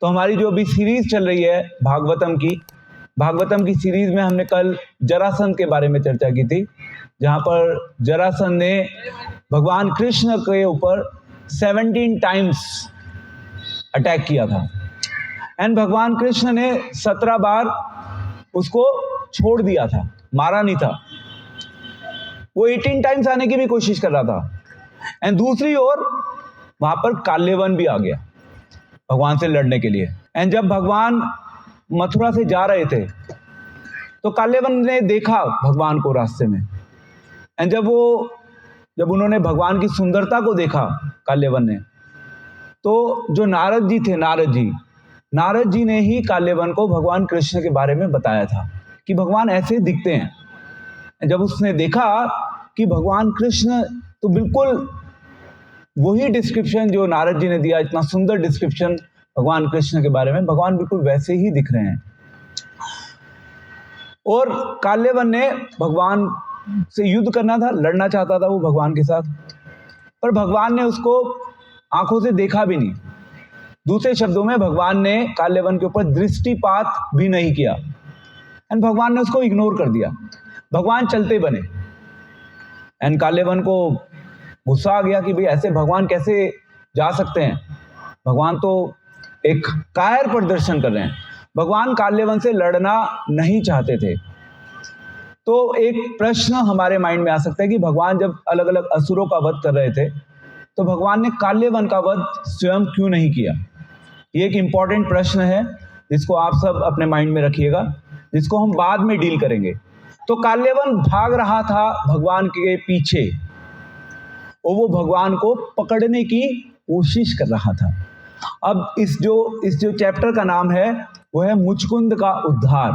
तो हमारी जो अभी सीरीज चल रही है भागवतम की सीरीज में हमने कल जरासंध के बारे में चर्चा की थी, जहां पर जरासंध ने भगवान कृष्ण के ऊपर 17 टाइम्स अटैक किया था एंड भगवान कृष्ण ने 17 बार उसको छोड़ दिया था, मारा नहीं था। वो 18 टाइम्स आने की भी कोशिश कर रहा था एंड दूसरी ओर वहां पर काल्यवन भी आ गया भगवान से लड़ने के लिए। एंड जब भगवान मथुरा से जा रहे थे तो काल्यवन ने देखा भगवान को रास्ते में एंड जब उन्होंने भगवान की सुंदरता को देखा काल्यवन ने, तो जो नारद जी थे, नारद जी ने ही काल्यवन को भगवान कृष्ण के बारे में बताया था कि भगवान ऐसे दिखते हैं। जब उसने देखा कि भगवान कृष्ण तो बिल्कुल वही डिस्क्रिप्शन जो नारद जी ने दिया, इतना सुंदर डिस्क्रिप्शन भगवान कृष्ण के बारे में, भगवान बिल्कुल वैसे ही दिख रहे हैं। और काल्यवन ने भगवान से युद्ध करना था, लड़ना चाहता था वो भगवान के साथ, पर भगवान ने उसको आंखों से देखा भी नहीं। दूसरे शब्दों में भगवान ने काल्यवन के ऊपर दृष्टिपात भी नहीं किया एंड भगवान ने उसको इग्नोर कर दिया। भगवान चलते बने एंड काल्यवन को गुस्सा आ गया कि भाई ऐसे भगवान कैसे जा सकते हैं, भगवान तो एक कायर प्रदर्शन कर रहे हैं। भगवान काल्यवन से लड़ना नहीं चाहते थे। तो एक प्रश्न हमारे माइंड में आ सकता है कि भगवान जब अलग अलग असुरों का वध कर रहे थे तो भगवान ने काल्यवन का वध स्वयं क्यों नहीं किया। ये एक इंपॉर्टेंट प्रश्न है जिसको आप सब अपने माइंड में रखिएगा, जिसको हम बाद में डील करेंगे। तो काल्यवन भाग रहा था भगवान के पीछे और वो भगवान को पकड़ने की कोशिश कर रहा था। अब इस जो चैप्टर का नाम है वो है मुचकुंद का उद्धार।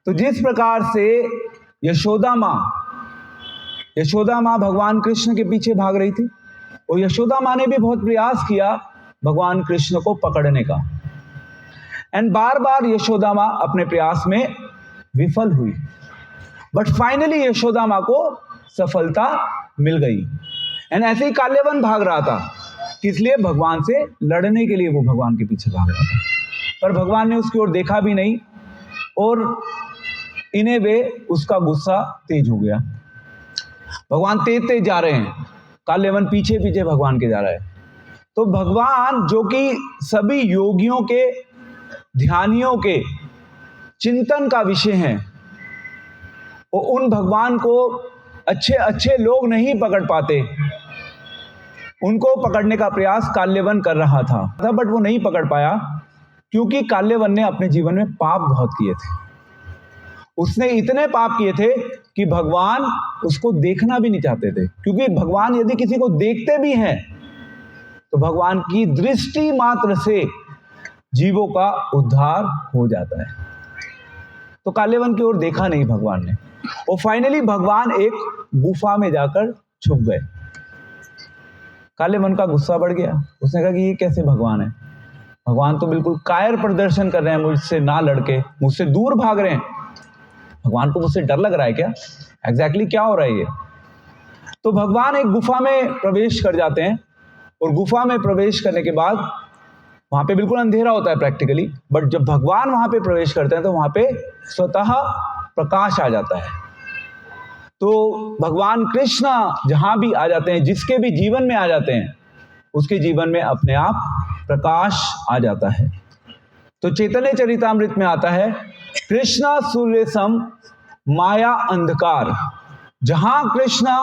तो जिस प्रकार से यशोदा माँ भगवान कृष्ण के पीछे भाग रही थी और यशोदा माँ ने भी बहुत प्रयास किया भगवान कृष्ण को पकड़ने का एंड बार बार यशोदा माँ अपने प्रयास में विफल हुई, बट फाइनली यशोदा माँ को सफलता मिल गई। एंड ऐसे ही काल्यवन भाग रहा था, इसलिए भगवान से लड़ने के लिए वो भगवान के पीछे भाग रहा था, पर भगवान ने उसकी ओर देखा भी नहीं और इन्हें वे उसका गुस्सा तेज हो गया। भगवान तेज जा रहे हैं, काल्यवन पीछे पीछे भगवान के जा रहा है। तो भगवान जो कि सभी योगियों के, ध्यानियों के चिंतन का विषय है, और उन भगवान को अच्छे लोग नहीं पकड़ पाते, उनको पकड़ने का प्रयास काल्यवन कर रहा था, बट वो नहीं पकड़ पाया क्योंकि काल्यवन ने अपने जीवन में पाप बहुत किए थे। उसने इतने पाप किए थे कि भगवान उसको देखना भी नहीं चाहते थे, क्योंकि भगवान यदि किसी को देखते भी हैं तो भगवान की दृष्टि मात्र से जीवों का उद्धार हो जाता है। तो काल्यवन की ओर देखा नहीं भगवान ने और फाइनली भगवान एक गुफा में जाकर छुप गए। काल्यवन का गुस्सा बढ़ गया, उसने कहा कि ये कैसे भगवान है, भगवान तो बिल्कुल कायर प्रदर्शन कर रहे हैं, मुझसे ना लड़के मुझसे दूर भाग रहे हैं, भगवान को मुझसे डर लग रहा है क्या, एग्जैक्टली क्या हो रहा है ये। तो भगवान एक गुफा में प्रवेश कर जाते हैं और गुफा में प्रवेश करने के बाद वहां पे बिल्कुल अंधेरा होता है प्रैक्टिकली, बट जब भगवान वहां पे प्रवेश करते हैं तो वहां पे स्वतः प्रकाश आ जाता है। तो भगवान कृष्ण जहां भी आ जाते हैं, जिसके भी जीवन में आ जाते हैं, उसके जीवन में अपने आप प्रकाश आ जाता है। तो चैतन्य चरितामृत में आता है, कृष्णा सूर्य सम माया अंधकार, जहां कृष्णा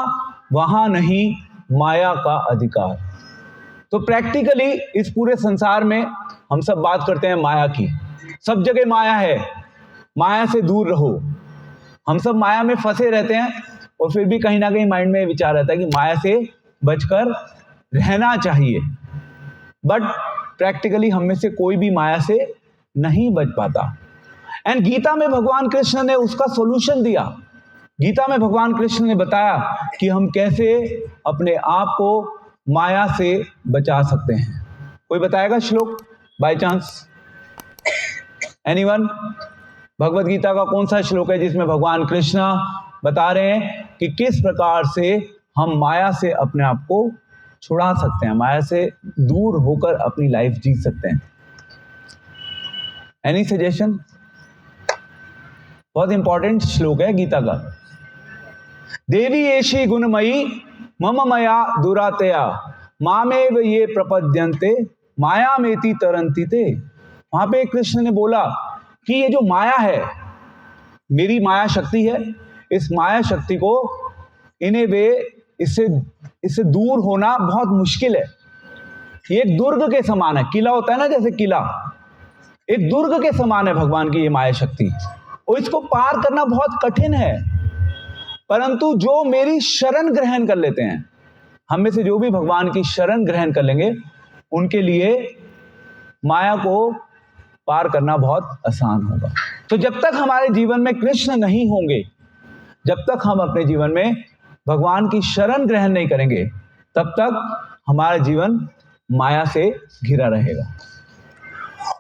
वहां नहीं माया का अधिकार। तो प्रैक्टिकली इस पूरे संसार में हम सब बात करते हैं माया की, सब जगह माया है, माया से दूर रहो। हम सब माया में फंसे रहते हैं और फिर भी कहीं ना कहीं माइंड में विचार रहता है कि माया से बचकर रहना चाहिए, बट प्रैक्टिकली हम में से कोई भी माया से नहीं बच पाता। एंड गीता में भगवान कृष्ण ने उसका सॉल्यूशन दिया। गीता में भगवान कृष्ण ने बताया कि हम कैसे अपने आप को माया से बचा सकते हैं। कोई बताएगा श्लोक by chance, anyone? Bhagavad Gita का कौन सा श्लोक है जिसमें भगवान कृष्ण बता रहे हैं कि किस प्रकार से हम माया से अपने आप को छुड़ा सकते हैं, माया से दूर होकर अपनी लाइफ जी सकते हैं? Any suggestion? बहुत इंपॉर्टेंट श्लोक है गीता का। देवी एषी गुणमयी मम मया दुरातया मामेव ये प्रपद्यन्ते मायामेति तरन्ति ते। वहां पे कृष्ण ने बोला कि ये जो माया है, मेरी माया शक्ति है, इस माया शक्ति को इन्हें वे इससे दूर होना बहुत मुश्किल है। ये एक दुर्ग के समान है। किला होता है ना, जैसे किला, एक दुर्ग के समान है भगवान की ये माया शक्ति, और इसको पार करना बहुत कठिन है। परंतु जो मेरी शरण ग्रहण कर लेते हैं, हम में से जो भी भगवान की शरण ग्रहण कर लेंगे, उनके लिए माया को पार करना बहुत आसान होगा। तो जब तक हमारे जीवन में कृष्ण नहीं होंगे, जब तक हम अपने जीवन में भगवान की शरण ग्रहण नहीं करेंगे, तब तक हमारा जीवन माया से घिरा रहेगा।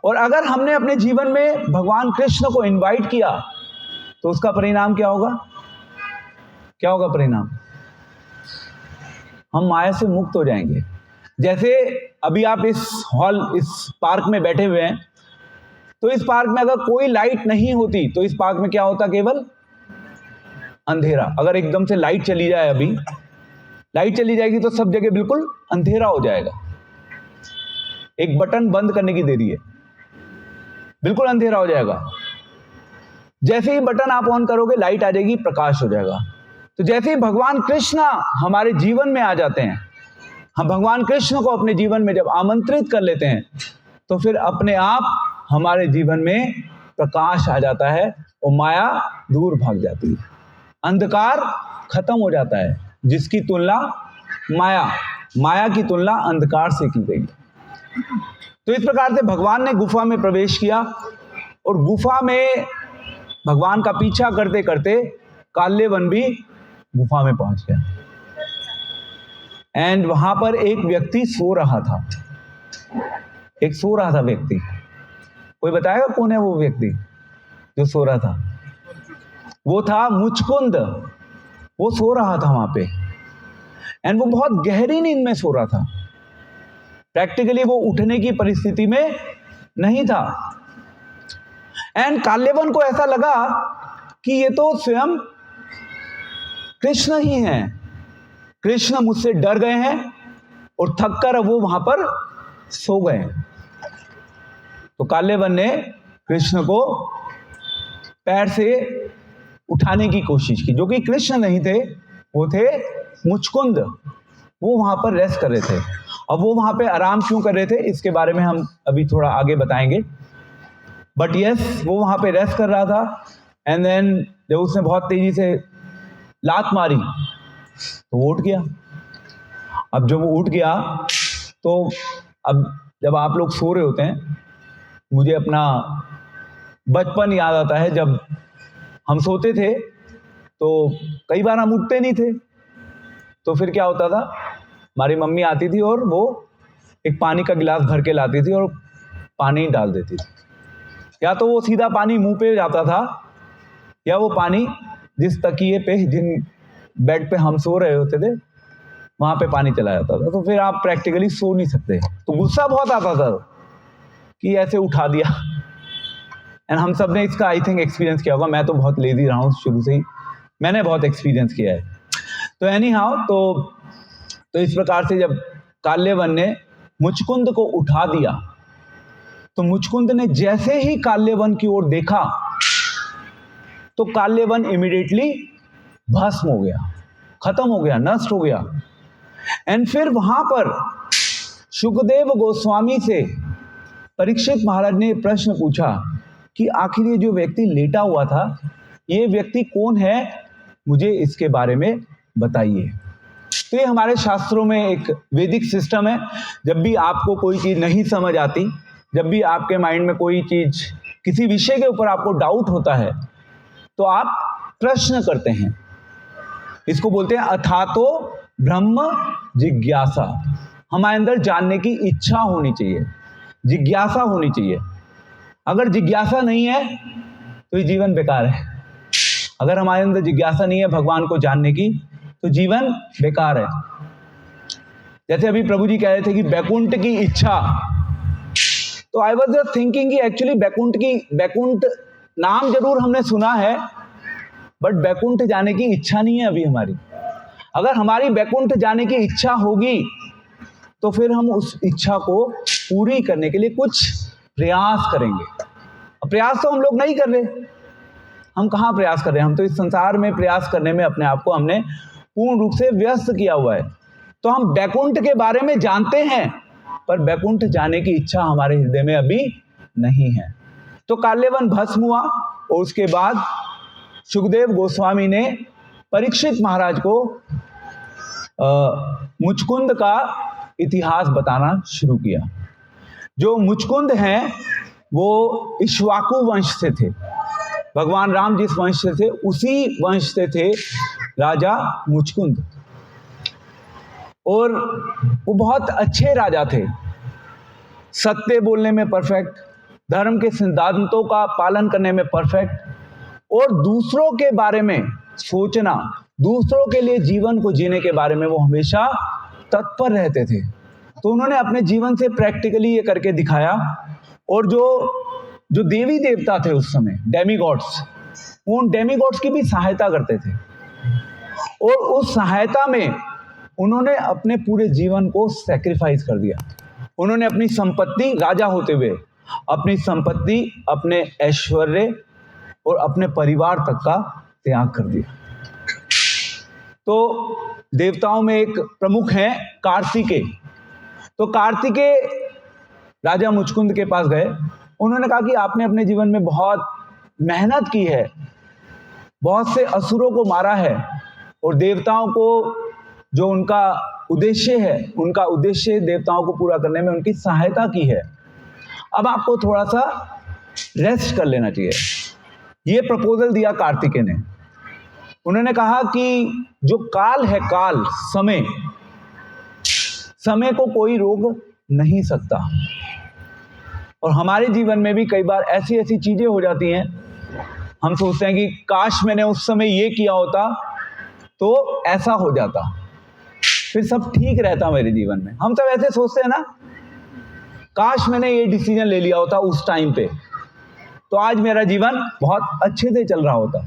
और अगर हमने अपने जीवन में भगवान कृष्ण को इनवाइट किया, तो उसका परिणाम क्या होगा? क्या होगा परिणाम? हम माया से मुक्त हो जाएंगे। जैसे अभी आप इस पार्क में बैठे हुए हैं, तो इस पार्क में अगर कोई लाइट नहीं होती तो इस पार्क में क्या होता? केवल अंधेरा। अगर एकदम से लाइट चली जाए, अभी लाइट चली जाएगी तो सब जगह बिल्कुल अंधेरा हो जाएगा। एक बटन बंद करने की देरी है, बिल्कुल अंधेरा हो जाएगा। जैसे ही बटन आप ऑन करोगे, लाइट आ जाएगी, प्रकाश हो जाएगा। तो जैसे ही भगवान कृष्ण हमारे जीवन में आ जाते हैं, हम भगवान कृष्ण को अपने जीवन में जब आमंत्रित कर लेते हैं, तो फिर अपने आप हमारे जीवन में प्रकाश आ जाता है और माया दूर भाग जाती है, अंधकार खत्म हो जाता है। जिसकी तुलना माया की तुलना अंधकार से की गई। तो इस प्रकार से भगवान ने गुफा में प्रवेश किया, और गुफा में भगवान का पीछा करते करते काल्यवन भी गुफा में पहुंच गया। एंड वहां पर एक व्यक्ति सो रहा था। एक सो रहा था व्यक्ति। कोई बताएगा कौन है वो व्यक्ति जो सो रहा था? वो था मुचकुंद। वो सो रहा था वहां पे, एंड वो बहुत गहरी नींद में सो रहा था। प्रैक्टिकली वो उठने की परिस्थिति में नहीं था। एंड काल्यवन को ऐसा लगा कि ये तो स्वयं कृष्ण ही हैं। कृष्ण मुझसे डर गए हैं और थक कर वो वहां पर सो गए। तो काल्यवन ने कृष्ण को पैर से उठाने की कोशिश की, जो कि कृष्ण नहीं थे, वो थे मुचकुंद। वो वहां पर रेस्ट कर रहे थे। अब वो वहां पे आराम क्यों कर रहे थे, इसके बारे में हम अभी थोड़ा आगे बताएंगे। बट यस, वो वहां पे रेस्ट कर रहा था। एंड देन जब उसने बहुत तेजी से लात मारी तो वो उठ गया। अब जब वो उठ गया, तो अब जब आप लोग सो रहे होते हैं, मुझे अपना बचपन याद आता है। जब हम सोते थे तो कई बार हम उठते नहीं थे, तो फिर क्या होता था, हमारी मम्मी आती थी और वो एक पानी का गिलास भर के लाती थी और पानी डाल देती थी। या तो वो सीधा पानी मुंह पे जाता था, या वो पानी जिस तकिए पे, जिन बेड पे हम सो रहे होते थे, वहां पे पानी चला जाता था। तो फिर आप प्रैक्टिकली सो नहीं सकते। तो गुस्सा बहुत आता था कि ऐसे उठा दिया। एंड हम सब ने इसका आई थिंक एक्सपीरियंस किया होगा। मैं तो बहुत लेजी रहा हूँ शुरू से ही, मैंने बहुत एक्सपीरियंस किया है। तो एनी हाउ, तो इस प्रकार से जब काल्यवन ने मुचकुंद को उठा दिया, तो मुचकुंद ने जैसे ही काल्यवन की ओर देखा, तो काल्यवन इमीडिएटली भस्म हो गया, खत्म हो गया, नष्ट हो गया। एंड फिर वहां पर शुकदेव गोस्वामी से परीक्षित महाराज ने प्रश्न पूछा कि आखिर ये जो व्यक्ति लेटा हुआ था, ये व्यक्ति कौन है, मुझे इसके बारे में बताइए। तो ये हमारे शास्त्रों में एक वैदिक सिस्टम है। जब भी आपको कोई चीज नहीं समझ आती, जब भी आपके माइंड में कोई चीज, किसी विषय के ऊपर आपको डाउट होता है, तो आप प्रश्न करते हैं। इसको बोलते हैं अथातो ब्रह्म जिज्ञासा। हमारे अंदर जानने की इच्छा होनी चाहिए, जिज्ञासा होनी चाहिए। अगर जिज्ञासा नहीं है तो ये जीवन बेकार है। अगर हमारे अंदर जिज्ञासा नहीं है भगवान को जानने की, तो जीवन बेकार है। जैसे अभी प्रभु जी कह रहे थे कि बैकुंठ की इच्छा, तो आई वॉज जस्ट थिंकिंग कि एक्चुअली बैकुंठ नाम जरूर हमने सुना है, बट बैकुंठ जाने की इच्छा नहीं है अभी हमारी। अगर हमारी बैकुंठ जाने की इच्छा होगी तो फिर हम उस इच्छा को पूरी करने के लिए कुछ प्रयास करेंगे। प्रयास तो हम लोग नहीं कर रहे। हम कहाँ प्रयास कर रहे हैं? हम तो इस संसार में प्रयास करने में अपने आप को हमने पूर्ण रूप से व्यस्त किया हुआ है। तो हम बैकुंठ के बारे में जानते हैं, पर बैकुंठ जाने की इच्छा हमारे हृदय में अभी नहीं है। तो काल्यवन भस्म हुआ और उसके बाद सुखदेव गोस्वामी ने परीक्षित महाराज को मुचकुंद का इतिहास बताना शुरू किया। जो मुचकुंद हैं वो इक्ष्वाकु वंश से थे। भगवान राम जिस वंश से थे उसी वंश से थे राजा मुचकुंद, और वो बहुत अच्छे राजा थे। सत्य बोलने में परफेक्ट, धर्म के सिद्धांतों का पालन करने में परफेक्ट, और दूसरों के बारे में सोचना, दूसरों के लिए जीवन को जीने के बारे में वो हमेशा तत्पर रहते थे। तो उन्होंने अपने जीवन से प्रैक्टिकली ये करके दिखाया। और जो देवी देवता थे उस समय, डेमीगॉड्स, उन डेमीगॉड्स की भी सहायता करते थे, और उस सहायता में उन्होंने अपने पूरे जीवन को सैक्रिफाइस कर दिया। उन्होंने अपनी संपत्ति, राजा होते हुए अपनी संपत्ति, अपने ऐश्वर्य और अपने परिवार तक का त्याग कर दिया। तो देवताओं में एक प्रमुख हैं कार्तिकेय। तो कार्तिकेय राजा मुचकुंद के पास गए। उन्होंने कहा कि आपने अपने जीवन में बहुत मेहनत की है, बहुत से असुरों को मारा है, और देवताओं को जो उनका उद्देश्य है, उनका उद्देश्य देवताओं को पूरा करने में उनकी सहायता की है। अब आपको थोड़ा सा रेस्ट कर लेना चाहिए। ये प्रपोजल दिया कार्तिकेय ने। उन्होंने कहा कि जो काल है, काल, समय को कोई रोक नहीं सकता। और हमारे जीवन में भी कई बार ऐसी ऐसी चीजें हो जाती हैं, हम सोचते हैं कि काश मैंने उस समय ये किया होता तो ऐसा हो जाता, फिर सब ठीक रहता मेरे जीवन में। हम सब ऐसे सोचते हैं ना, काश मैंने ये डिसीजन ले लिया होता उस टाइम पे तो आज मेरा जीवन बहुत अच्छे से चल रहा होता।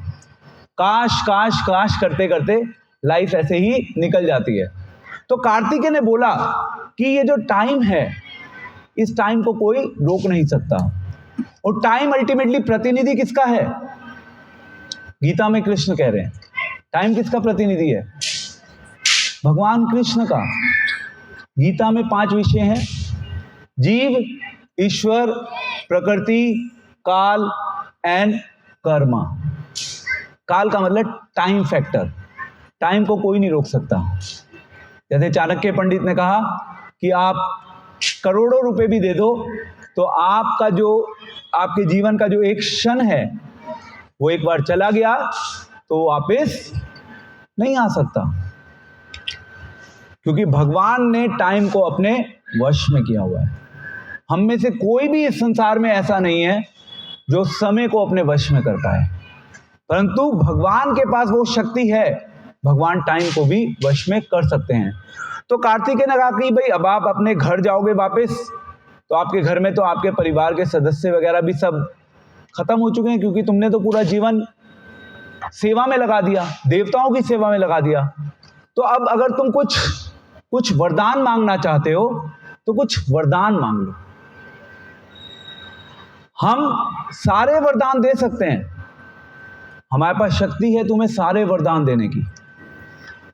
काश काश काश करते करते लाइफ ऐसे ही निकल जाती है। तो कार्तिकेय ने बोला कि ये जो टाइम है, इस टाइम को कोई रोक नहीं सकता। और टाइम अल्टीमेटली प्रतिनिधि किसका है? गीता में कृष्ण कह रहे हैं टाइम किसका प्रतिनिधि है? भगवान कृष्ण का। गीता में 5 विषय हैं: जीव, ईश्वर, प्रकृति, काल एंड कर्मा। काल का मतलब टाइम फैक्टर। टाइम को कोई नहीं रोक सकता। जैसे चाणक्य पंडित ने कहा कि आप करोड़ों रुपए भी दे दो तो आपका जो, आपके जीवन का जो एक क्षण है वो एक बार चला गया तो वापस नहीं आ सकता, क्योंकि भगवान ने टाइम को अपने वश में किया हुआ है। हम में से कोई भी इस संसार में ऐसा नहीं है जो समय को अपने वश में कर पाए, परंतु भगवान के पास वो शक्ति है। भगवान टाइम को भी वश में कर सकते हैं। तो कार्तिकेय ने कहा कि भाई अब आप अपने घर जाओगे वापस, तो आपके घर में तो आपके परिवार के सदस्य वगैरह भी सब खत्म हो चुके हैं, क्योंकि तुमने तो पूरा जीवन सेवा में लगा दिया, देवताओं की सेवा में लगा दिया। तो अब अगर तुम कुछ वरदान मांगना चाहते हो तो कुछ वरदान मांग लो। हम सारे वरदान दे सकते हैं, हमारे पास शक्ति है तुम्हें सारे वरदान देने की,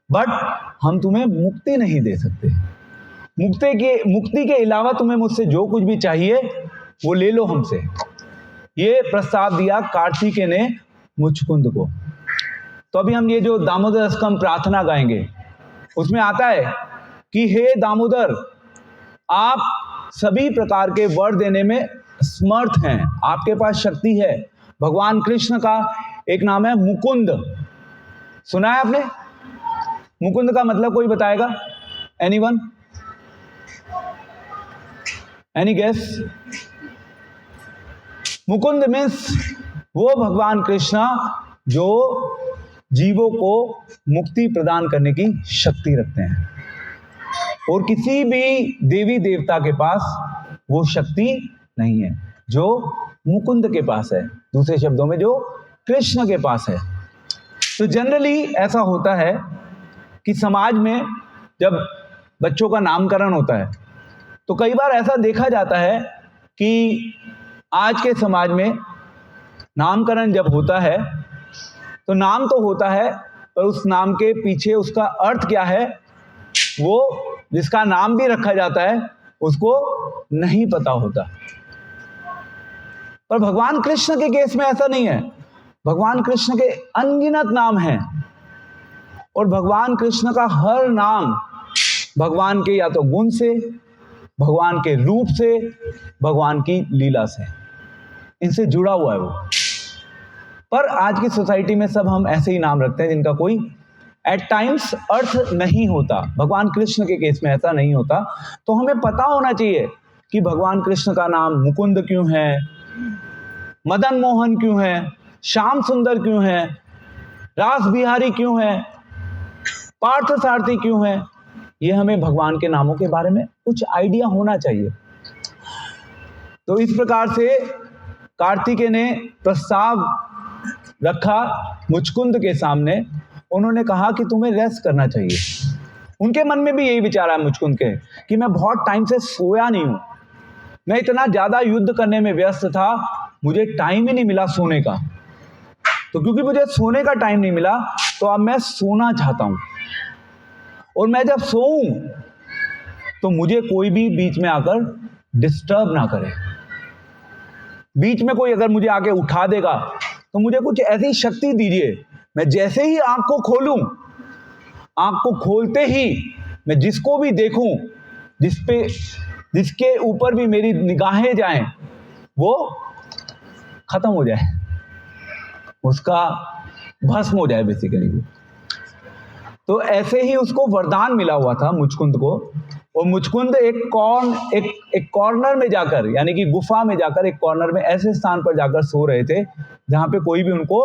बट हम तुम्हें मुक्ति नहीं दे सकते। मुक्ति के अलावा तुम्हें मुझसे जो कुछ भी चाहिए वो ले लो हमसे। ये प्रस्ताव दिया कार्तिकेय ने मुचकुंद को। तो अभी हम ये जो दामोदर स्तंभ प्रार्थना गाएंगे उसमें आता है कि हे दामोदर, आप सभी प्रकार के वर देने में समर्थ हैं, आपके पास शक्ति है। भगवान कृष्ण का एक नाम है मुकुंद, सुना है आपने? मुकुंद का मतलब कोई बताएगा? Anyone? Any guess? Mukund means वो भगवान कृष्णा जो जीवों को मुक्ति प्रदान करने की शक्ति रखते हैं, और किसी भी देवी देवता के पास वो शक्ति नहीं है, जो मुकुंद के पास है, दूसरे शब्दों में जो कृष्ण के पास है। तो जनरली ऐसा होता है कि समाज में जब बच्चों का नामकरण होता है तो कई बार ऐसा देखा जाता है कि आज के समाज में नामकरण जब होता है तो नाम तो होता है, पर उस नाम के पीछे उसका अर्थ क्या है वो जिसका नाम भी रखा जाता है उसको नहीं पता होता। पर भगवान कृष्ण के केस में ऐसा नहीं है। भगवान कृष्ण के अनगिनत नाम हैं और भगवान कृष्ण का हर नाम भगवान के या तो गुण से, भगवान के रूप से, भगवान की लीला से, इनसे जुड़ा हुआ है वो। पर आज की सोसाइटी में सब हम ऐसे ही नाम रखते हैं जिनका कोई एट टाइम्स अर्थ नहीं होता। भगवान कृष्ण के केस में ऐसा नहीं होता। तो हमें पता होना चाहिए कि भगवान कृष्ण का नाम मुकुंद क्यों है, मदन मोहन क्यों है, श्याम सुंदर क्यों है, रास बिहारी क्यों है, पार्थ सारथी क्यों है। ये हमें भगवान के नामों के बारे में कुछ आइडिया होना चाहिए। तो इस प्रकार से कार्तिकेय ने प्रस्ताव रखा मुचकुंद के सामने। उन्होंने कहा कि तुम्हें रेस्ट करना चाहिए। उनके मन में भी यही विचार है मुचकुंद के कि मैं बहुत टाइम से सोया नहीं हूं, मैं इतना ज्यादा युद्ध करने में व्यस्त था, मुझे टाइम ही नहीं मिला सोने का। तो क्योंकि मुझे सोने का टाइम नहीं मिला तो अब मैं सोना चाहता हूं, और मैं जब सोऊं तो मुझे कोई भी बीच में आकर डिस्टर्ब ना करे। बीच में कोई अगर मुझे आके उठा देगा तो मुझे कुछ ऐसी शक्ति दीजिए, मैं जैसे ही आंख को खोलूं, आंख को खोलते ही मैं जिसको भी देखूं, जिसके ऊपर भी मेरी निगाहें जाएं, वो खत्म हो जाए, उसका भस्म हो जाए बेसिकली वो। तो ऐसे ही उसको वरदान मिला हुआ था मुचकुंद को। और मुचकुंद एक कॉर्नर में जाकर, यानी कि गुफा में जाकर, एक कॉर्नर में ऐसे स्थान पर जाकर सो रहे थे जहां पे कोई भी उनको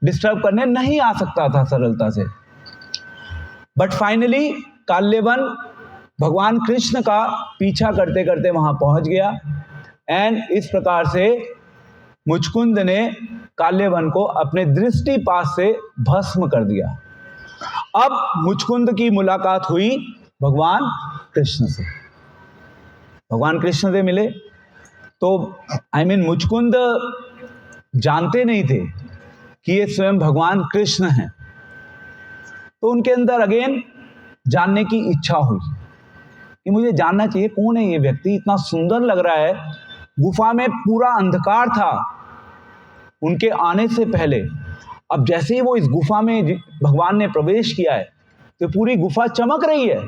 डिस्टर्ब करने नहीं आ सकता था सरलता से। बट फाइनली काल्यवन भगवान कृष्ण का पीछा करते करते वहां पहुंच गया, एंड इस प्रकार से मुचकुंद ने काल्यवन को अपने दृष्टिपात से भस्म कर दिया। अब मुचकुंद की मुलाकात हुई भगवान कृष्ण से। भगवान कृष्ण से मिले तो मुचकुंद जानते नहीं थे कि ये स्वयं भगवान कृष्ण हैं। तो उनके अंदर अगेन जानने की इच्छा हुई कि मुझे जानना चाहिए कौन है ये व्यक्ति, इतना सुंदर लग रहा है। गुफा में पूरा अंधकार था उनके आने से पहले। अब जैसे ही वो इस गुफा में भगवान ने प्रवेश किया है तो पूरी गुफा चमक रही है।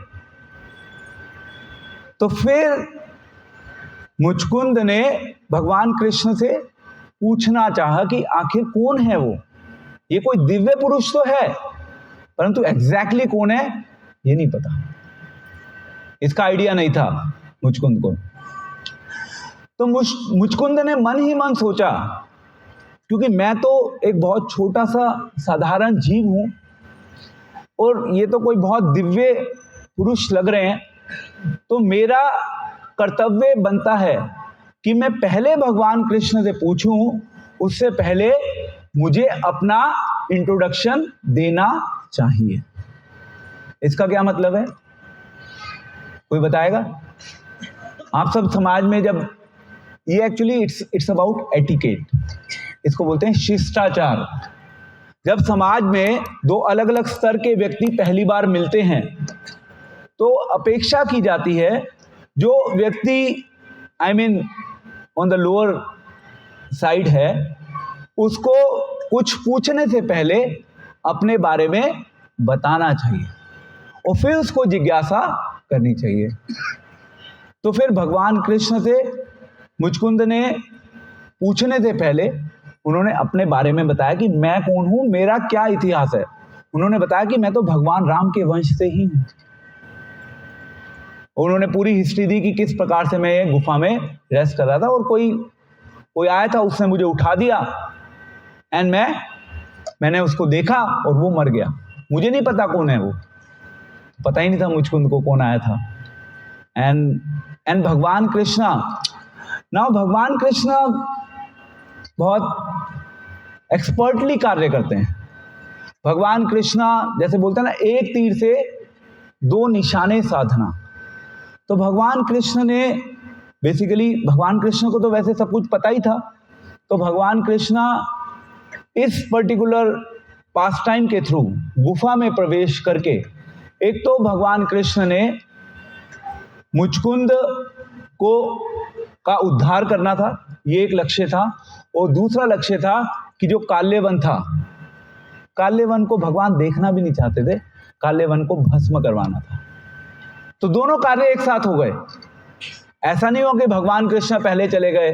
तो फिर मुचकुंद ने भगवान कृष्ण से पूछना चाहा कि आखिर कौन है वो। ये कोई दिव्य पुरुष तो है, परंतु एग्जैक्टली कौन है ये नहीं पता, इसका आइडिया नहीं था मुचकुंद को। तो मुचकुंद ने मन ही मन सोचा, क्योंकि मैं तो एक बहुत छोटा सा साधारण जीव हूं और ये तो कोई बहुत दिव्य पुरुष लग रहे हैं, तो मेरा कर्तव्य बनता है कि मैं पहले भगवान कृष्ण से पूछूं, उससे पहले मुझे अपना इंट्रोडक्शन देना चाहिए। इसका क्या मतलब है, कोई बताएगा? आप सब समाज में जब ये एक्चुअली इट्स अबाउट एटिकेट, इसको बोलते हैं शिष्टाचार। जब समाज में दो अलग अलग स्तर के व्यक्ति पहली बार मिलते हैं तो अपेक्षा की जाती है जो व्यक्ति ऑन द लोअर साइड है उसको कुछ पूछने से पहले अपने बारे में बताना चाहिए और फिर उसको जिज्ञासा करनी चाहिए। तो फिर भगवान कृष्ण से मुचकुंद ने पूछने से पहले उन्होंने अपने बारे में बताया कि मैं कौन हूं, मेरा क्या इतिहास है। उन्होंने बताया कि मैं तो भगवान राम के वंश से ही हूं। उन्होंने पूरी हिस्ट्री दी कि किस प्रकार से मैं गुफा में रेस्ट कर रहा था और कोई आया था, उसने मुझे उठा दिया एंड मैंने उसको देखा और वो मर गया। मुझे नहीं पता कौन है वो, पता ही नहीं था मुझको उनको कौन आया था। एंड भगवान कृष्णा ना भगवान कृष्ण बहुत एक्सपर्टली कार्य करते हैं। भगवान कृष्णा जैसे बोलते हैं ना, एक तीर से दो निशाने साधना। तो भगवान कृष्ण ने बेसिकली, भगवान कृष्ण को तो वैसे सब कुछ पता ही था, तो भगवान कृष्णा इस पर्टिकुलर पास टाइम के थ्रू गुफा में प्रवेश करके, एक तो भगवान कृष्ण ने मुचकुंद को का उद्धार करना था, ये एक लक्ष्य था, और दूसरा लक्ष्य था कि जो काल्यवन था, काल्यवन को भगवान देखना भी नहीं चाहते थे, काल्यवन को भस्म करवाना था। तो दोनों कार्य एक साथ हो गए। ऐसा नहीं हुआ कि भगवान कृष्ण पहले चले गए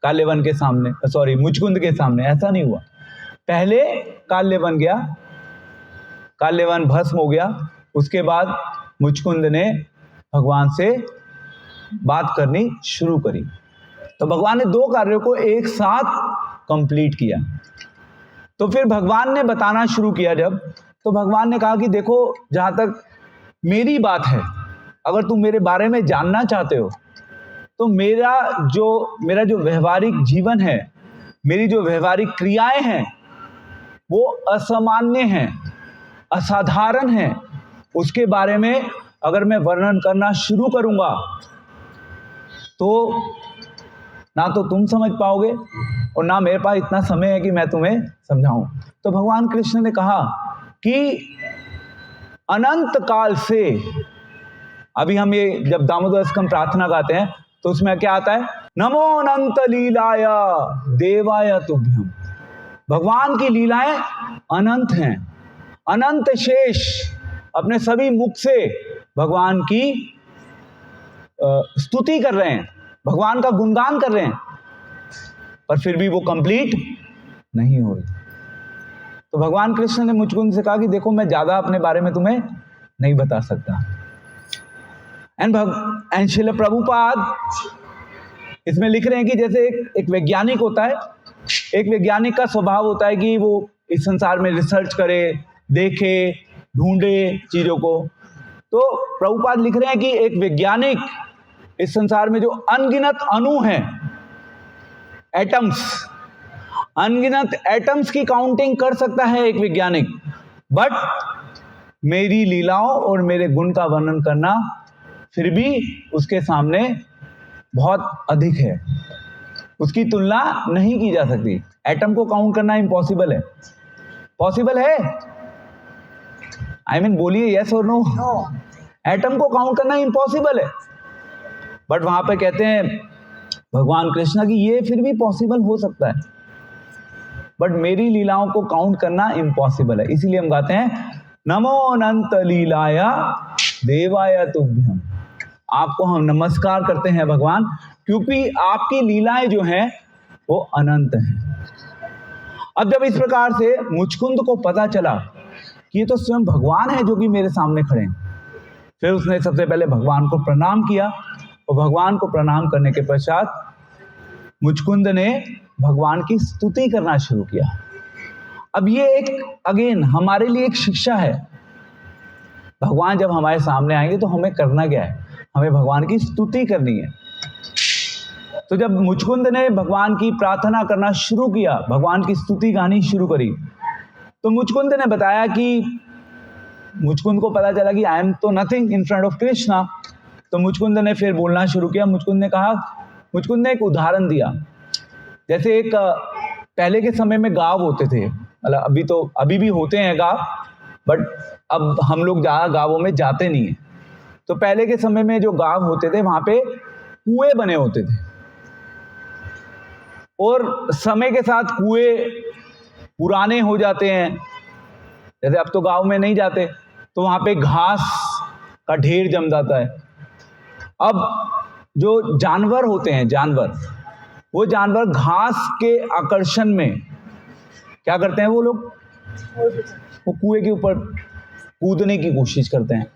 काल्यवन के सामने, सॉरी मुचकुंद के सामने, ऐसा नहीं हुआ। पहले काल्यवन गया, काल्यवन भस्म हो गया, उसके बाद मुचकुंद ने भगवान से बात करनी शुरू करी। तो भगवान ने दो कार्यों को एक साथ कंप्लीट किया। तो फिर भगवान ने बताना शुरू किया जब, तो भगवान ने कहा कि देखो, जहां तक मेरी बात है, अगर तुम मेरे बारे में जानना चाहते हो, तो मेरा जो व्यवहारिक जीवन है, मेरी जो व्यवहारिक क्रियाएं हैं, वो असामान्य हैं, असाधारण हैं। उसके बारे में अगर मैं वर्णन करना शुरू करूंगा तो ना तो तुम समझ पाओगे और ना मेरे पास इतना समय है कि मैं तुम्हें समझाऊं। तो भगवान कृष्ण ने कहा कि अनंत काल से, अभी हम ये जब दामोदर स्कंद प्रार्थना गाते हैं तो उसमें क्या आता है, नमो अनंत लीलाय देवाय तुभ्यम। भगवान की लीलाएं अनंत हैं, अनंत शेष अपने सभी मुख से भगवान की स्तुति कर रहे हैं, भगवान का गुणगान कर रहे हैं, पर फिर भी वो कंप्लीट नहीं हो रही। तो भगवान कृष्ण ने मुचकुंद से कहा कि देखो, मैं ज्यादा अपने बारे में तुम्हें नहीं बता सकता। एंड श्रील प्रभुपाद इसमें लिख रहे हैं कि जैसे एक वैज्ञानिक होता है, एक वैज्ञानिक का स्वभाव होता है कि वो इस संसार में रिसर्च करे, देखे, ढूंढे चीजों को। तो प्रभुपाद लिख रहे हैं कि एक वैज्ञानिक इस संसार में जो अनगिनत अणु हैं, एटम्स, अनगिनत एटम्स की काउंटिंग कर सकता है एक वैज्ञानिक, बट मेरी लीलाओं और मेरे गुण का वर्णन करना फिर भी उसके सामने बहुत अधिक है, उसकी तुलना नहीं की जा सकती। एटम को काउंट करना इम्पॉसिबल है। पॉसिबल है? आई मीन बोलिए यस और नो। एटम को काउंट करना इम्पॉसिबल है, बट वहां पे कहते हैं भगवान कृष्ण की ये फिर भी पॉसिबल हो सकता है, बट मेरी लीलाओं को काउंट करना इम्पॉसिबल है। इसीलिए हम गाते हैं नमो अनंत लीलाय देवाय तुभ्यम। आपको हम नमस्कार करते हैं भगवान, क्योंकि आपकी लीलाएं जो हैं वो अनंत हैं। अब जब इस प्रकार से मुचकुंद को पता चला कि ये तो स्वयं भगवान है जो कि मेरे सामने खड़े हैं, फिर उसने सबसे पहले भगवान को प्रणाम किया, और भगवान को प्रणाम करने के पश्चात मुचकुंद ने भगवान की स्तुति करना शुरू किया। अब ये एक अगेन हमारे लिए एक शिक्षा है। भगवान जब हमारे सामने आएंगे तो हमें करना क्या है, हमें भगवान की स्तुति करनी है। तो जब मुचकुंद ने भगवान की प्रार्थना करना शुरू किया, भगवान की स्तुति गानी शुरू करी, तो मुचकुंद ने बताया कि मुचकुंद को पता चला कि आई एम तो nothing in front of Krishna. तो मुचकुंद ने फिर बोलना शुरू किया। मुचकुंद ने एक उदाहरण दिया, जैसे एक पहले के समय में गांव होते थे, मतलब अभी भी होते हैं गांव, बट अब हम लोग ज्यादा गांवों में जाते नहीं है। तो पहले के समय में जो गांव होते थे वहां पे कुएं बने होते थे, और समय के साथ कुएं पुराने हो जाते हैं। जैसे अब तो गांव में नहीं जाते, तो वहां पे घास का ढेर जम जाता है। अब जो जानवर होते हैं, वो जानवर घास के आकर्षण में क्या करते हैं, वो लोग वो कुएं के ऊपर कूदने की कोशिश करते हैं,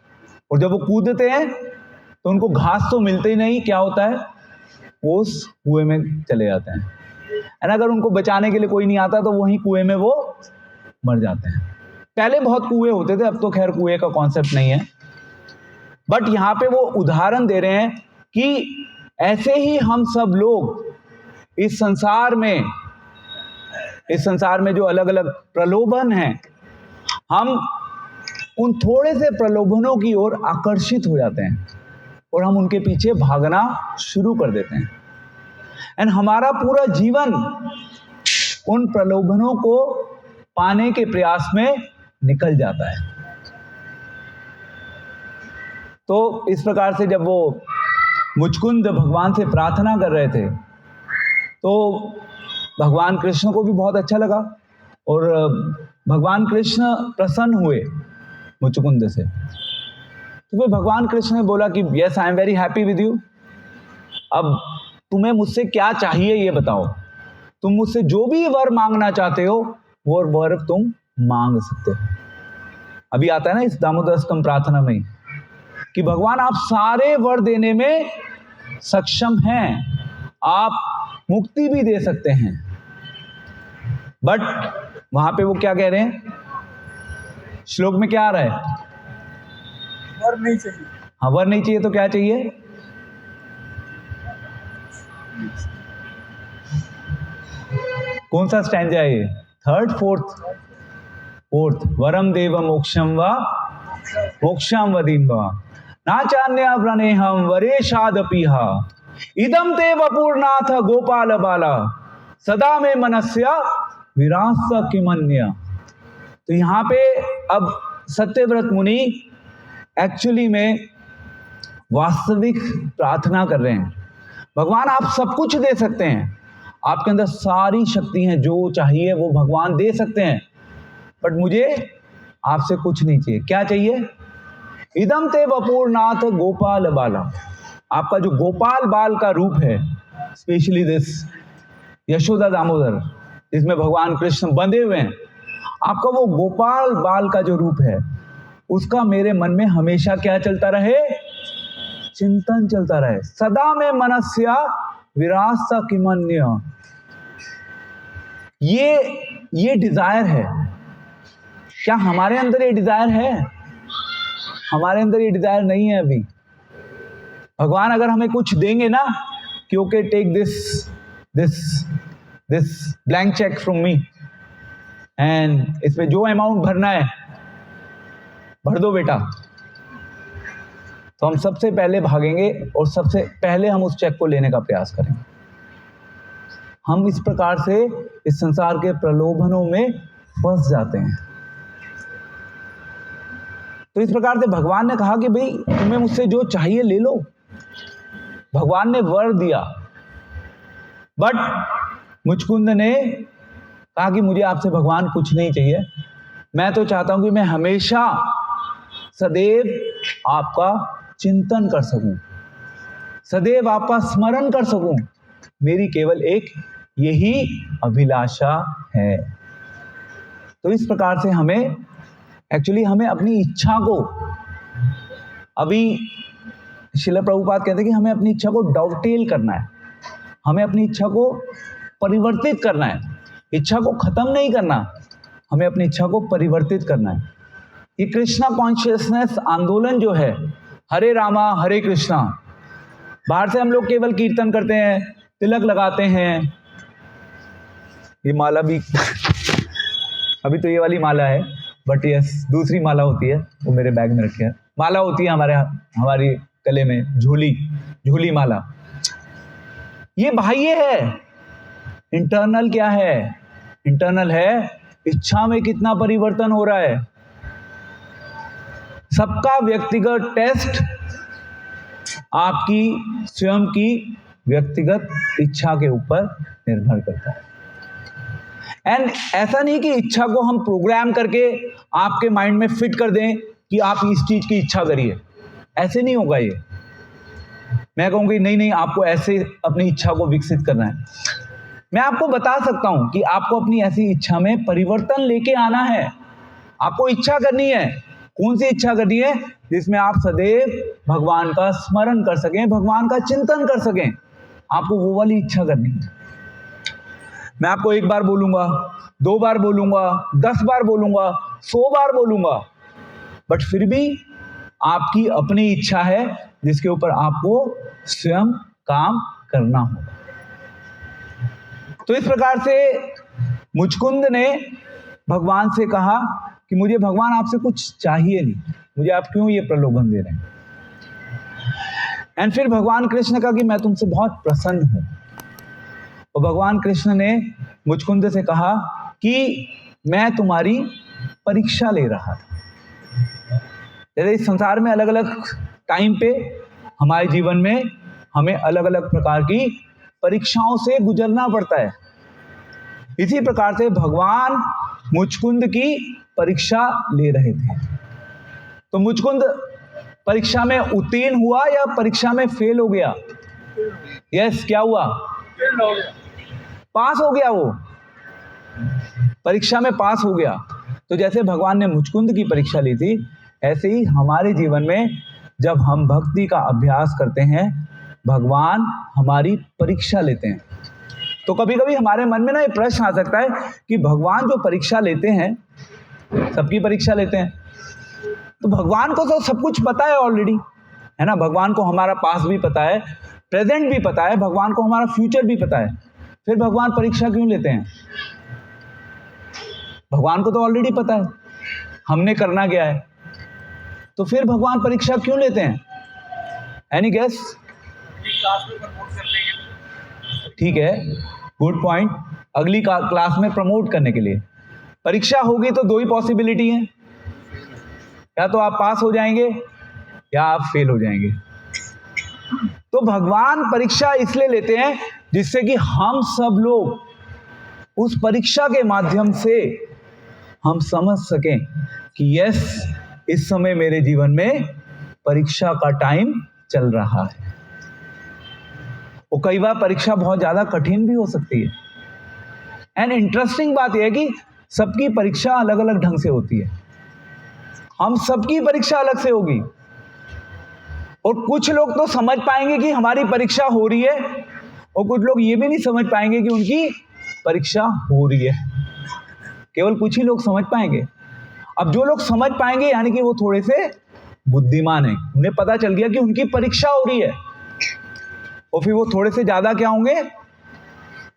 और जब वो कूदते हैं तो उनको घास तो मिलते ही नहीं, क्या होता है, वो उस कुएं में चले जाते हैं। एंड अगर उनको बचाने के लिए कोई नहीं आता तो वहीं कुएं में वो मर जाते हैं। पहले बहुत कुएं होते थे, अब तो खैर कुएं का कॉन्सेप्ट नहीं है, बट यहाँ पे वो उदाहरण दे रहे हैं कि ऐसे ही हम सब लोग इस संसार में जो अलग अलग प्रलोभन हैं, हम उन थोड़े से प्रलोभनों की ओर आकर्षित हो जाते हैं और हम उनके पीछे भागना शुरू कर देते हैं। एंड हमारा पूरा जीवन उन प्रलोभनों को पाने के प्रयास में निकल जाता है। तो इस प्रकार से जब वो मुचकुंद भगवान से प्रार्थना कर रहे थे तो भगवान कृष्ण को भी बहुत अच्छा लगा और भगवान कृष्ण प्रसन्न हुए मुचकुंद से। तो फिर भगवान कृष्ण ने बोला कि yes, I am very happy with you. अब तुम्हें मुझसे क्या चाहिए ये बताओ। तुम मुझसे जो भी वर मांगना चाहते हो वो वर तुम मांग सकते हो। अभी आता है ना इस दामोदर स्तंभ प्रार्थना में कि भगवान आप सारे वर देने में सक्षम हैं, आप मुक्ति भी दे सकते हैं। बट वहां पे वो क्या कह रहे हैं, श्लोक में क्या आ रहा है, वर नहीं चाहिए। हाँ, वर नहीं चाहिए तो क्या चाहिए, कौन सा स्टैंजा है ये, थर्ड फोर्थ, वरम देव मोक्षम व मोक्षम वदीम वा ना चान्या प्रणेहम वरेशादपीहा इदम ते वपूर्नाथ गोपाल बाला सदा में मनस्य विरास किमन्य। तो यहाँ पे अब सत्यव्रत मुनि एक्चुअली में वास्तविक प्रार्थना कर रहे हैं। भगवान आप सब कुछ दे सकते हैं, आपके अंदर सारी शक्ति है, जो चाहिए वो भगवान दे सकते हैं, बट मुझे आपसे कुछ नहीं चाहिए। क्या चाहिए, इदम ते वपूर्नाथ गोपाल बाला, आपका जो गोपाल बाल का रूप है, स्पेशली दिस यशोदा दामोदर जिसमें भगवान कृष्ण बंधे हुए हैं, आपका वो गोपाल बाल का जो रूप है उसका मेरे मन में हमेशा क्या चलता रहे, चिंतन चलता रहे। सदा में मनस्य विरास किमन्य, ये डिजायर है। क्या हमारे अंदर ये डिजायर है? हमारे अंदर ये डिजायर नहीं है अभी। भगवान अगर हमें कुछ देंगे ना कि okay take this blank cheque from me and इसमें जो अमाउंट भरना है भर दो बेटा, तो हम सबसे पहले भागेंगे और सबसे पहले हम उस चेक को लेने का प्रयास करेंगे। हम इस प्रकार से इस संसार के प्रलोभनों में फंस जाते हैं। तो इस प्रकार से भगवान ने कहा कि भाई तुम्हें मुझसे जो चाहिए ले लो। भगवान ने वर दिया, बट मुचकुंद ने कहा कि मुझे आपसे भगवान कुछ नहीं चाहिए, मैं तो चाहता हूं कि मैं हमेशा सदैव आपका चिंतन कर सकूं, सदैव आपका स्मरण कर सकूं, मेरी केवल एक यही अभिलाषा है। तो इस प्रकार से हमें अपनी इच्छा को, अभी श्रील प्रभुपाद कहते हैं कि हमें अपनी इच्छा को डॉवटेल करना है, हमें अपनी इच्छा को परिवर्तित करना है, इच्छा को खत्म नहीं करना, हमें अपनी इच्छा को परिवर्तित करना है। ये कृष्णा कॉन्शियसनेस आंदोलन जो है, हरे रामा हरे कृष्णा, बाहर से हम लोग केवल कीर्तन करते हैं, तिलक लगाते हैं, ये माला भी अभी तो ये वाली माला है, बट यस दूसरी माला होती है, वो मेरे बैग में रखी है। माला होती है हमारी गले में, झूली माला, ये बाह्य है। इंटरनल क्या है? इंटरनल है इच्छा में कितना परिवर्तन हो रहा है। सबका व्यक्तिगत टेस्ट आपकी स्वयं की व्यक्तिगत इच्छा के ऊपर निर्भर करता है। एंड ऐसा नहीं कि इच्छा को हम प्रोग्राम करके आपके माइंड में फिट कर दें कि आप इस चीज की इच्छा करिए, ऐसे नहीं होगा ये। मैं कहूँगी नहीं, आपको ऐसे अपनी इच्छा को विकसित करना है। मैं आपको बता सकता हूं कि आपको अपनी ऐसी इच्छा में परिवर्तन लेके आना है। आपको इच्छा करनी है, कौन सी इच्छा करनी है? जिसमें आप सदैव भगवान का स्मरण कर सकें, भगवान का चिंतन कर सकें। आपको वो वाली इच्छा करनी है। मैं आपको एक बार बोलूंगा, 2 बार बोलूंगा, 10 बार बोलूंगा, 100 बार बोलूंगा, बट फिर भी आपकी अपनी इच्छा है जिसके ऊपर आपको स्वयं काम करना होगा। तो इस प्रकार से मुचकुंद ने भगवान से कहा कि मुझे भगवान आपसे कुछ चाहिए नहीं, मुझे आप क्यों ये प्रलोभन दे रहे हैं। एंड फिर भगवान कृष्ण ने कहा कि मैं तुमसे बहुत प्रसन्न हूं। और भगवान कृष्ण ने मुचकुंद से कहा कि मैं तुम्हारी परीक्षा ले रहा था। जैसे इस संसार में अलग अलग टाइम पे हमारे जीवन में हमें अलग अलग प्रकार की परीक्षाओं से गुजरना पड़ता है, इसी प्रकार से भगवान मुचकुंद की परीक्षा ले रहे थे। तो मुचकुंद परीक्षा में उत्तीर्ण हुआ या परीक्षा में फेल हो गया? यस, क्या हुआ? फेल हो गया। पास हो गया, वो परीक्षा में पास हो गया। तो जैसे भगवान ने मुचकुंद की परीक्षा ली थी, ऐसे ही हमारे जीवन में जब हम भक्ति का अभ्यास करते हैं, भगवान हमारी परीक्षा लेते हैं। तो कभी कभी हमारे मन में ना ये प्रश्न आ सकता है कि भगवान जो परीक्षा लेते हैं, सबकी परीक्षा लेते हैं, तो भगवान को तो सब कुछ पता है ऑलरेडी, है ना। भगवान को हमारा पास भी पता है, प्रेजेंट भी पता है, भगवान को हमारा फ्यूचर भी पता है, फिर भगवान परीक्षा क्यों लेते हैं? भगवान को तो ऑलरेडी पता है हमने करना क्या है, तो फिर भगवान परीक्षा क्यों लेते हैं? Any guess? क्लास में प्रमोट करने के लिए। ठीक है, गुड पॉइंट। अगली क्लास में प्रमोट करने के लिए परीक्षा होगी तो दो ही पॉसिबिलिटी है, या तो आप पास हो जाएंगे या आप फेल हो जाएंगे। तो भगवान परीक्षा इसलिए लेते हैं जिससे कि हम सब लोग उस परीक्षा के माध्यम से हम समझ सकें कि यस, इस समय मेरे जीवन में परीक्षा का टाइम चल रहा है। और कई बार परीक्षा बहुत ज्यादा कठिन भी हो सकती है। एंड इंटरेस्टिंग बात यह है कि सबकी परीक्षा अलग अलग ढंग से होती है। हम सबकी परीक्षा अलग से होगी, और कुछ लोग तो समझ पाएंगे कि हमारी परीक्षा हो रही है, और कुछ लोग ये भी नहीं समझ पाएंगे कि उनकी परीक्षा हो रही है। केवल कुछ ही लोग समझ पाएंगे। अब जो लोग समझ पाएंगे यानी कि वो थोड़े से बुद्धिमान हैं, उन्हें पता चल गया कि उनकी परीक्षा हो रही है, और फिर वो थोड़े से ज्यादा क्या होंगे।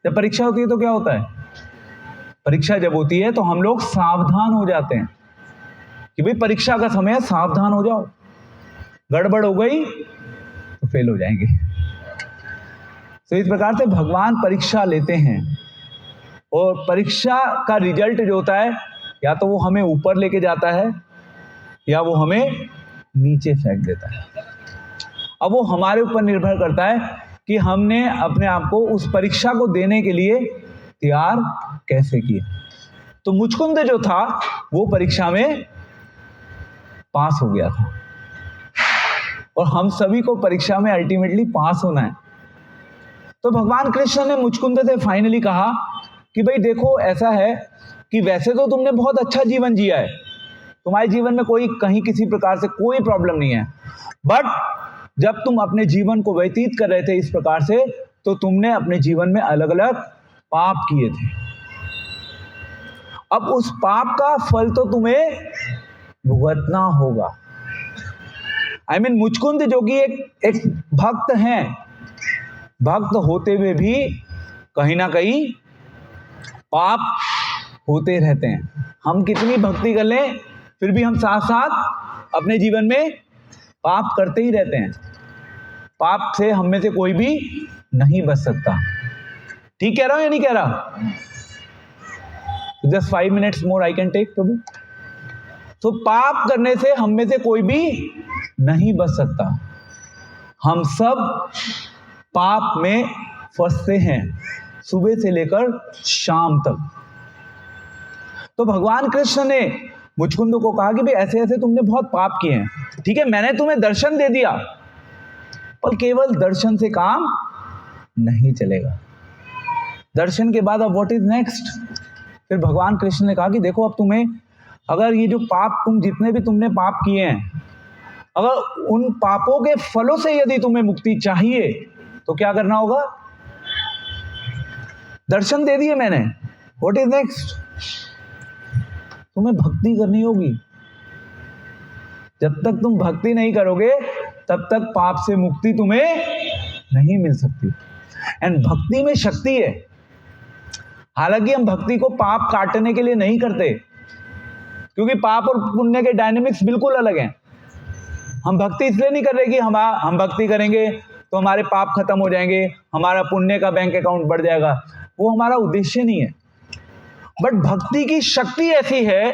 जब परीक्षा होती है तो क्या होता है? परीक्षा जब होती है तो हम लोग सावधान हो जाते हैं कि भाई परीक्षा का समय है, सावधान हो जाओ, गड़बड़ हो गई तो फेल हो जाएंगे। तो इस प्रकार से भगवान परीक्षा लेते हैं, और परीक्षा का रिजल्ट जो होता है, या तो वो हमें ऊपर लेके जाता है या वो हमें नीचे फेंक देता है। अब वो हमारे ऊपर निर्भर करता है कि हमने अपने आप को उस परीक्षा को देने के लिए तैयार कैसे किया। तो मुचकुंद जो था वो परीक्षा में पास हो गया था, और हम सभी को परीक्षा में अल्टीमेटली पास होना है। तो भगवान कृष्ण ने मुचकुंद से फाइनली कहा कि भाई देखो, ऐसा है कि वैसे तो तुमने बहुत अच्छा जीवन जिया है, तुम्हारे जीवन में कोई कहीं किसी प्रकार से कोई प्रॉब्लम नहीं है, बट जब तुम अपने जीवन को व्यतीत कर रहे थे इस प्रकार से, तो तुमने अपने जीवन में अलग अलग पाप किए थे। अब उस पाप का फल तो तुम्हें भुगतना होगा। I mean, मुचकुंद जो कि एक भक्त हैं, भक्त होते हुए भी कहीं ना कहीं पाप होते रहते हैं। हम कितनी भक्ति कर लें फिर भी हम साथ साथ अपने जीवन में पाप करते ही रहते हैं। पाप से हम में से कोई भी नहीं बच सकता। ठीक कह रहा हूं या नहीं कह रहा? Just 5 minutes more I can take प्रभु। तो पाप करने से हम में से कोई भी नहीं बच सकता। हम सब पाप में फंसते हैं सुबह से लेकर शाम तक। तो भगवान कृष्ण ने मुचकुंद को कहा कि भाई ऐसे ऐसे तुमने बहुत पाप किए हैं, ठीक है, मैंने तुम्हें दर्शन दे दिया, पर केवल दर्शन से काम नहीं चलेगा। दर्शन के बाद अब व्हाट इज नेक्स्ट? फिर भगवान कृष्ण ने कहा कि देखो, अब तुम्हें अगर ये जो पाप, तुम जितने भी तुमने पाप किए हैं, अगर उन पापों के फलों से यदि तुम्हें मुक्ति चाहिए तो क्या करना होगा? दर्शन दे दिए मैंने, व्हाट इज नेक्स्ट? तुम्हें भक्ति करनी होगी। जब तक तुम भक्ति नहीं करोगे तब तक पाप से मुक्ति तुम्हें नहीं मिल सकती। एंड भक्ति में शक्ति है। हालांकि हम भक्ति को पाप काटने के लिए नहीं करते, क्योंकि पाप और पुण्य के डायनेमिक्स बिल्कुल अलग हैं। हम भक्ति इसलिए नहीं कर रहे कि हम भक्ति करेंगे तो हमारे पाप खत्म हो जाएंगे, हमारा पुण्य का बैंक अकाउंट बढ़ जाएगा। वो हमारा उद्देश्य नहीं है। बट भक्ति की शक्ति ऐसी है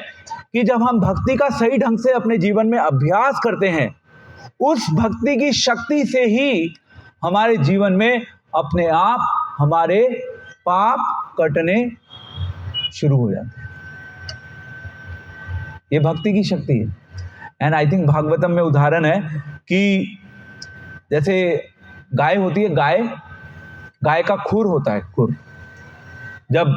कि जब हम भक्ति का सही ढंग से अपने जीवन में अभ्यास करते हैं, उस भक्ति की शक्ति से ही हमारे जीवन में अपने आप हमारे पाप कटने शुरू हो जाते हैं। ये भक्ति की शक्ति है। एंड आई थिंक भागवतम में उदाहरण है कि जैसे गाय होती है, गाय का खुर होता है। खुर जब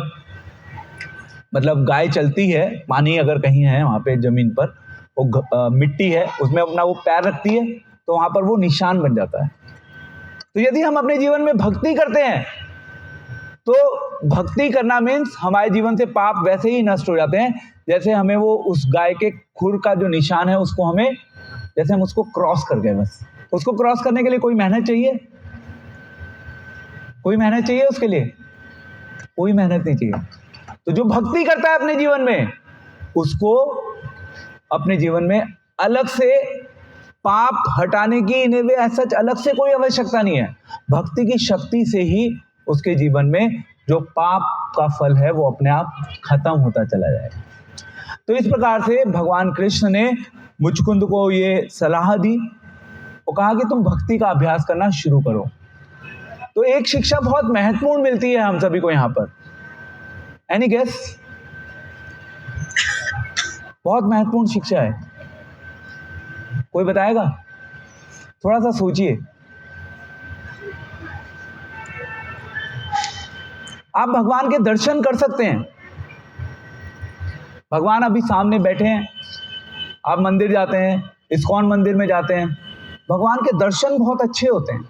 मतलब गाय चलती है, पानी अगर कहीं है वहां पे जमीन पर, वो मिट्टी है, उसमें अपना वो पैर रखती है तो वहां पर वो निशान बन जाता है। तो यदि हम अपने जीवन में भक्ति करते हैं तो भक्ति करना मीन्स हमारे जीवन से पाप वैसे ही नष्ट हो जाते हैं जैसे हमें वो उस गाय के खुर का जो निशान है उसको हमें, जैसे हम उसको क्रॉस कर गए। बस उसको क्रॉस करने के लिए कोई मेहनत चाहिए? कोई मेहनत चाहिए उसके लिए? कोई मेहनत नहीं चाहिए। तो जो भक्ति करता है अपने जीवन में, उसको अपने जीवन में अलग से पाप हटाने की इन्हें सच अलग से कोई आवश्यकता नहीं है। भक्ति की शक्ति से ही उसके जीवन में जो पाप का फल है वो अपने आप खत्म होता चला जाएगा। तो इस प्रकार से भगवान कृष्ण ने मुचकुंद को ये सलाह दी। वो कहा कि तुम भक्ति का अभ्यास करना शुरू करो। तो एक शिक्षा बहुत महत्वपूर्ण मिलती है हम सभी को यहाँ पर। Any guess? बहुत महत्वपूर्ण शिक्षा है। कोई बताएगा? थोड़ा सा सोचिए। आप भगवान के दर्शन कर सकते हैं। भगवान अभी सामने बैठे हैं। आप मंदिर जाते हैं, इस्कॉन मंदिर में जाते हैं, भगवान के दर्शन बहुत अच्छे होते हैं।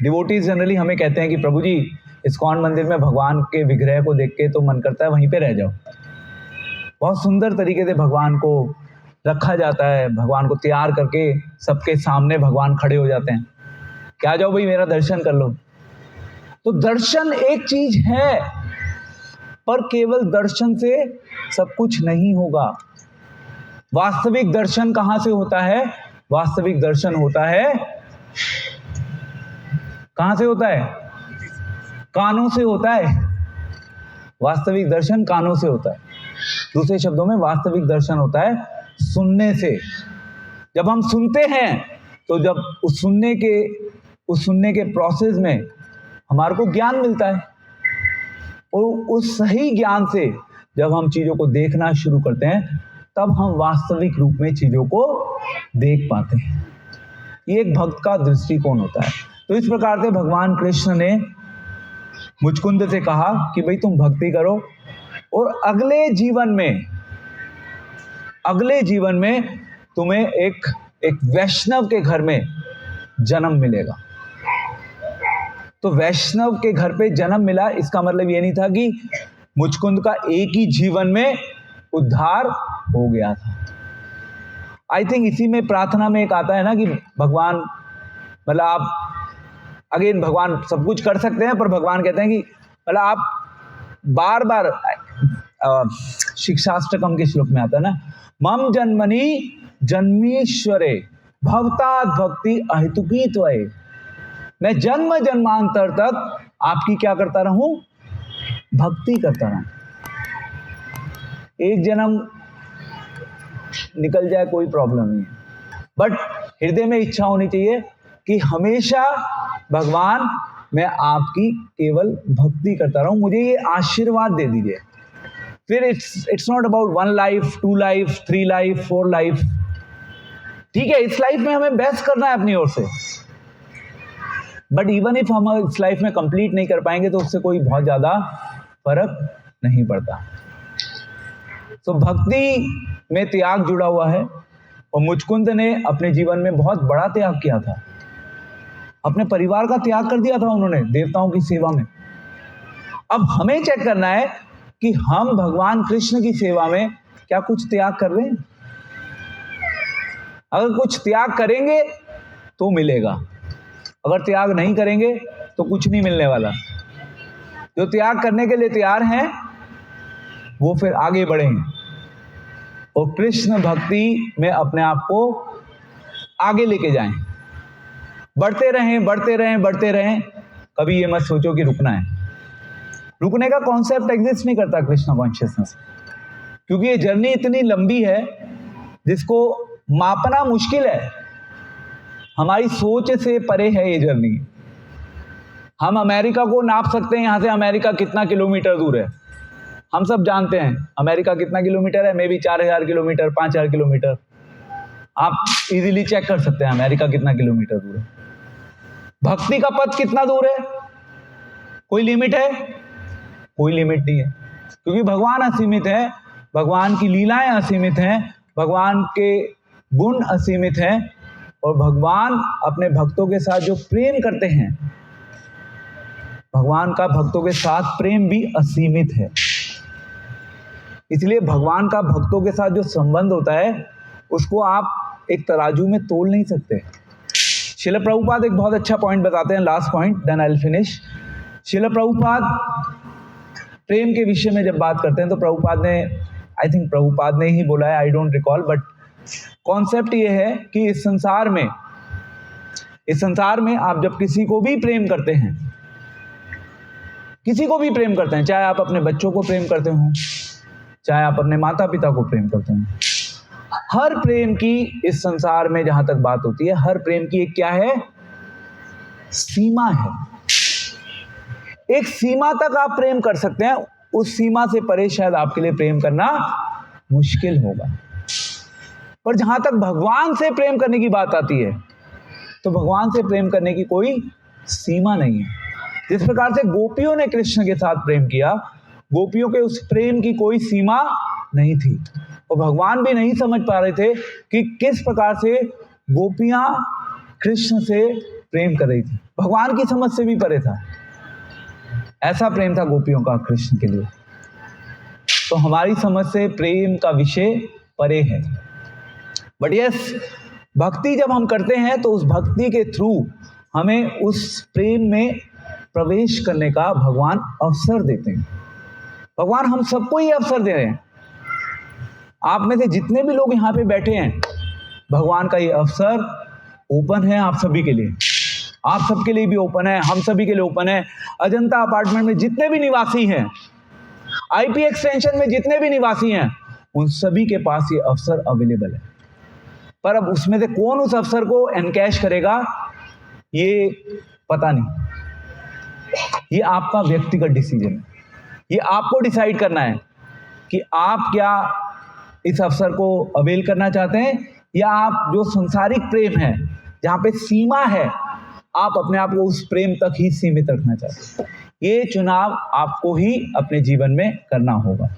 डिवोटीज जनरली हमें कहते हैं कि प्रभु जी, इस्कॉन मंदिर में भगवान के विग्रह को देख के तो मन करता है वहीं पे रह जाओ। बहुत सुंदर तरीके से भगवान को रखा जाता है, भगवान को तैयार करके सबके सामने भगवान खड़े हो जाते हैं कि आ जाओ भाई मेरा दर्शन कर लो। तो दर्शन एक चीज है, पर केवल दर्शन से सब कुछ नहीं होगा। वास्तविक दर्शन कहां से होता है? वास्तविक दर्शन होता है, कहां से होता है? कानों से होता है। वास्तविक दर्शन कानों से होता है। दूसरे शब्दों में वास्तविक दर्शन होता है सुनने से। जब हम सुनते हैं तो जब उस सुनने के प्रोसेस में हमारे को ज्ञान मिलता है, और उस सही ज्ञान से जब हम चीजों को देखना शुरू करते हैं तब हम वास्तविक रूप में चीजों को देख पाते हैं। ये एक भक्त का दृष्टिकोण होता है। तो इस प्रकार से भगवान कृष्ण ने मुचकुंद से कहा कि भाई तुम भक्ति करो और अगले जीवन में तुम्हें एक वैष्णव के घर में जन्म मिलेगा। तो वैष्णव के घर पे जन्म मिला, इसका मतलब ये नहीं था कि मुचकुंद का एक ही जीवन में उद्धार हो गया था। आई थिंक इसी में प्रार्थना में एक आता है ना कि भगवान, मतलब आप अगेन भगवान सब कुछ कर सकते हैं, पर भगवान कहते हैं कि मतलब आप बार बार शिक्षाष्टकम के श्लोक में आता है ना, मम जन्मनि जन्मीश्वरे भवतात् भक्ति अहेतुकी त्वये। मैं जन्म जन्मांतर तक आपकी क्या करता रहूं? भक्ति करता रहूं। एक जन्म निकल जाए कोई प्रॉब्लम नहीं है, बट हृदय में इच्छा होनी चाहिए कि हमेशा भगवान मैं आपकी केवल भक्ति करता रहूं, मुझे ये आशीर्वाद दे दीजिए। फिर it's not about 1 life, 2 life, 3 life, 4 life. ठीक है, इस लाइफ में हमें बेस्ट करना है अपनी ओर से, बट इवन इफ हम इस लाइफ में कंप्लीट नहीं कर पाएंगे तो उससे कोई बहुत ज्यादा फर्क नहीं पड़ता। तो भक्ति में त्याग जुड़ा हुआ है, और मुचकुंद ने अपने जीवन में बहुत बड़ा त्याग किया था। अपने परिवार का त्याग कर दिया था उन्होंने देवताओं की सेवा में। अब हमें चेक करना है कि हम भगवान कृष्ण की सेवा में क्या कुछ त्याग कर रहे हैं। अगर कुछ त्याग करेंगे तो मिलेगा, अगर त्याग नहीं करेंगे तो कुछ नहीं मिलने वाला। जो त्याग करने के लिए तैयार हैं वो फिर आगे बढ़ेंगे और कृष्ण भक्ति में अपने आप को आगे लेके जाएं। बढ़ते रहें, बढ़ते रहें, बढ़ते रहें। कभी ये मत सोचो कि रुकना है। रुकने का कॉन्सेप्ट एग्जिस्ट नहीं करता कृष्ण कॉन्शियसनेस, क्योंकि ये जर्नी इतनी लंबी है जिसको मापना मुश्किल है। हमारी सोच से परे है ये जर्नी। हम अमेरिका को नाप सकते हैं, यहां से अमेरिका कितना किलोमीटर दूर है हम सब जानते हैं। अमेरिका कितना किलोमीटर है, मे बी 4000 किलोमीटर, 5000 किलोमीटर। आप इजीली चेक कर सकते हैं अमेरिका कितना किलोमीटर दूर है। भक्ति का पथ कितना दूर है? कोई लिमिट है? कोई लिमिट नहीं है, क्योंकि भगवान असीमित है, भगवान की लीलाएं असीमित हैं, भगवान के गुण असीमित हैं और भगवान अपने भक्तों के साथ जो प्रेम करते हैं, भगवान का भक्तों के साथ प्रेम भी असीमित है। इसलिए भगवान का भक्तों के साथ जो संबंध होता है उसको आप एक तराजू में तोल नहीं सकते। श्रील प्रभुपाद एक बहुत अच्छा पॉइंट बताते हैं, last point, then I will finish. Srila Prabhupada प्रेम के विषय में जब बात करते हैं तो प्रभुपाद ने, आई थिंक प्रभुपाद ने ही बोला है, I don't recall, but concept ये है कि इस संसार में आप जब किसी को भी प्रेम करते हैं, किसी को भी प्रेम करते हैं, चाहे आप अपने बच्चों को प्रेम करते हो, चाहे आप अपने माता पिता को प्रेम करते हो, हर प्रेम की इस संसार में जहां तक बात होती है, हर प्रेम की एक क्या है? सीमा है। एक सीमा तक आप प्रेम कर सकते हैं, उस सीमा से परे शायद आपके लिए प्रेम करना मुश्किल होगा। पर जहां तक भगवान से प्रेम करने की बात आती है तो भगवान से प्रेम करने की कोई सीमा नहीं है। जिस प्रकार से गोपियों ने कृष्ण के साथ प्रेम किया, गोपियों के उस प्रेम की कोई सीमा नहीं थी और भगवान भी नहीं समझ पा रहे थे कि किस प्रकार से गोपियां कृष्ण से प्रेम कर रही थी। भगवान की समझ से भी परे था। ऐसा प्रेम था गोपियों का कृष्ण के लिए। तो हमारी समझ से प्रेम का विषय परे है। बट यस, भक्ति जब हम करते हैं तो उस भक्ति के थ्रू हमें उस प्रेम में प्रवेश करने का भगवान अवसर देते हैं। भगवान हम सबको ही अवसर दे रहे हैं। आप में से जितने भी लोग यहाँ पे बैठे हैं, भगवान का ये अवसर ओपन है आप सभी के लिए। आप सबके लिए भी ओपन है, हम सभी के लिए ओपन है। अजंता अपार्टमेंट में जितने भी निवासी हैं, आईपी एक्सटेंशन में जितने भी निवासी हैं, उन सभी के पास ये अवसर अवेलेबल है। पर अब उसमें से कौन उस अवसर को एनकैश करेगा ये पता नहीं। ये आपका व्यक्तिगत डिसीजन है। ये आपको डिसाइड करना है कि आप क्या इस अवसर को अवेल करना चाहते हैं, या आप जो संसारिक प्रेम है जहां पे सीमा है, आप अपने आप को उस प्रेम तक ही सीमित रखना चाहते हैं। ये चुनाव आपको ही अपने जीवन में करना होगा।